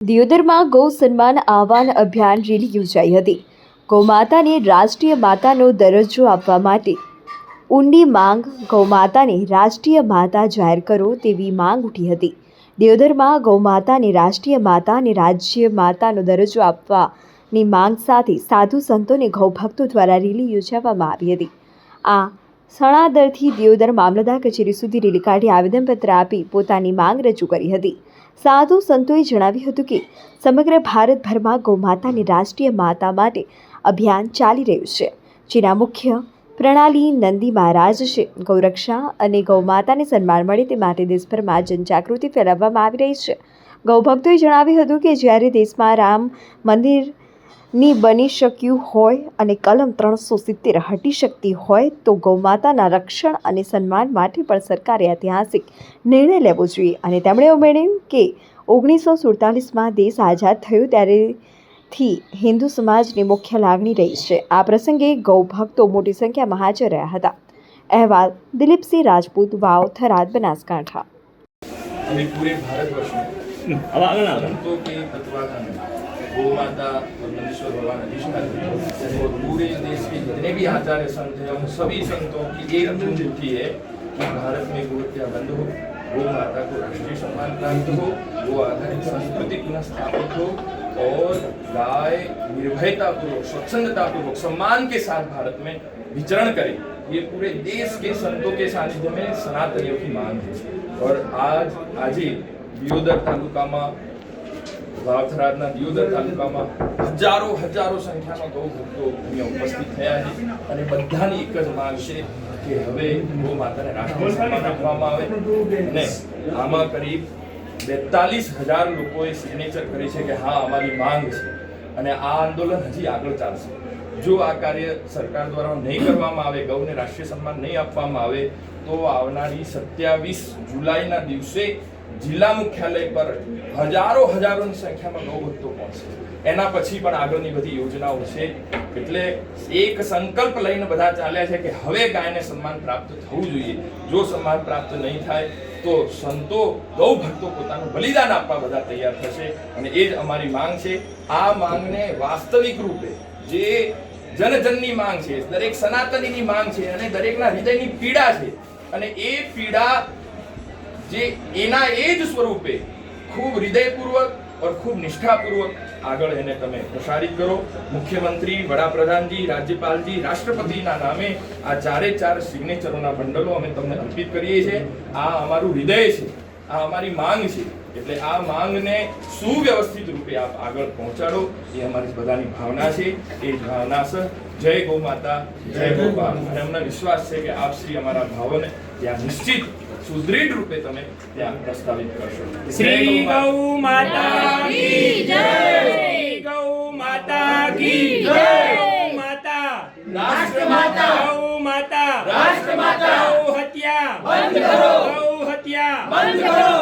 દિયોદરમાં ગૌ સન્માન આહ્વાન અભિયાન રેલી યોજાઈ હતી। ગૌમાતાને રાષ્ટ્રીય માતાનો દરજ્જો આપવા માટે ઊંડી માંગ। ગૌમાતાને રાષ્ટ્રીય માતા જાહેર કરો તેવી માંગ ઉઠી હતી। દિયોદરમાં ગૌમાતાને રાષ્ટ્રીય માતા અને રાજ્ય માતાનો દરજ્જો આપવાની માંગ સાથે સાધુ સંતો અને ગૌભક્તો દ્વારા રેલી યોજવામાં આવી હતી। આ સણાદરથી દિયોદર મામલતદાર કચેરી સુધી રેલી કાઢી આવેદનપત્ર આપી પોતાની માંગ રજૂ કરી હતી। સાધુ સંતોએ જણાવ્યું હતું કે સમગ્ર ભારતભરમાં ગૌમાતાની રાષ્ટ્રીય માતા માટે અભિયાન ચાલી રહ્યું છે, જેના મુખ્ય પ્રણાલી નંદી મહારાજ છે। ગૌરક્ષા અને ગૌમાતાને સન્માન મળે તે માટે દેશભરમાં જનજાગૃતિ ફેલાવવામાં આવી રહી છે। ગૌભક્તોએ જણાવ્યું હતું કે જ્યારે દેશમાં રામ મંદિરની બની શક્યું હોય અને કલમ 370 હટી શકતી હોય તો ગૌમાતાના રક્ષણ અને સન્માન માટે પણ સરકારે ઐતિહાસિક નિર્ણય લેવો જોઈએ। અને તેમણે ઉમેર્યું કે 1947માં દેશ આઝાદ થયો ત્યારેથી હિન્દુ સમાજની મુખ્ય લાગણી રહી છે। આ પ્રસંગે ગૌભક્તો મોટી સંખ્યામાં હાજર રહ્યા હતા। અહેવાલ દિલીપસિંહ રાજપૂત, वाव, थराद, बनासकांठा। अभी पूरे भारतवर्ष में संतों के तत्वाधान में गौ माता और नंदीश्वर भगवान अधिष्ठान और पूरे देश के जितने भी आचार्य संत हैं उन सभी संतों की एक धुन उठी है कि भारत में गौ हत्या बंद हो, गौ माता को राष्ट्रीय सम्मान प्राप्त हो, गो आधारित संस्कृति पुनः स्थापित हो और गाय निर्भयतापूर्वक स्वच्छंदतापूर्वक सम्मान के साथ भारत में विचरण करे। ये पूरे देश के संतों के सानिध्य में सनातनियों की मांग है। और आज दियोदर तालुका में वावथरादना दियोदर तालुका में हजारों संख्या में गौ भक्तो उपस्थित थया छे અને બધાની એક જ માંગ છે કે હવે ગૌ માતાને રાષ્ટ્રીય સન્માન આપવામાં આવે અને આમાં કરીબ 42,000 લોકોએ સિગ્નેચર કરી છે કે હા અમારી માંગ છે અને આ આંદોલન હજી આગળ ચાલશે। જો આ કાર્ય સરકાર દ્વારા નહીં કરવામાં આવે, ગૌને રાષ્ટ્રીય સન્માન નહીં આપવામાં આવે તો આવનારી 27 જુલાઈના દિવસે જિલ્લા મુખ્યાલય પર હજારોની સંખ્યામાં ગૌ ભક્તો પહોંચશે। એના પછી પણ આગળની બધી યોજનાઓ છે। એટલે એક સંકલ્પ લઈને બધા ચાલ્યા છે કે હવે ગાયને સન્માન પ્રાપ્ત થવું જોઈએ। જો સન્માન પ્રાપ્ત નહીં થાય તો સંતો ગૌ ભક્તો પોતાનું બલિદાન આપવા બધા તૈયાર થશે અને એ જ અમારી માંગ છે। આ માંગને વાસ્તવિક રૂપે જે જનજનની માંગ છે, દરેક સનાતનીની માંગ છે અને દરેકના હૃદયની પીડા છે અને એ પીડા જે એના એ જ સ્વરૂપે ખૂબ હૃદયપૂર્વક और खूब निष्ठापूर्वक આગળ એને તમે પ્રસારિત કરો। મુખ્યમંત્રી, વડાપ્રધાનજી, રાજ્યપાલજી, રાષ્ટ્રપતિના નામે આ ચાર સિગ્નેચરોના બંડલો અમે તમને અર્પિત કરીએ છીએ। આ અમારું હૃદય છે, આ અમારી માંગ છે। એટલે આ માંગને સુવ્યવસ્થિત રૂપે આપ આગળ પહોંચાડો એ અમારી બધાની ભાવના છે। એ ભાવના છે। જય ગૌ માતા, જય ગોપાલ। અને અમને વિશ્વાસ છે કે આપ શ્રી અમારા ભાવોને ત્યાં નિશ્ચિત सुदृढ़ रूपे तमे ત્યાં प्रस्तावित करशो। श्री गौ माता की जय, गौ माता की जय, गौ माता राष्ट्र माता, गौ माता राष्ट्र माता, गौ हत्या बंद करो, गौ हत्या बंद करो।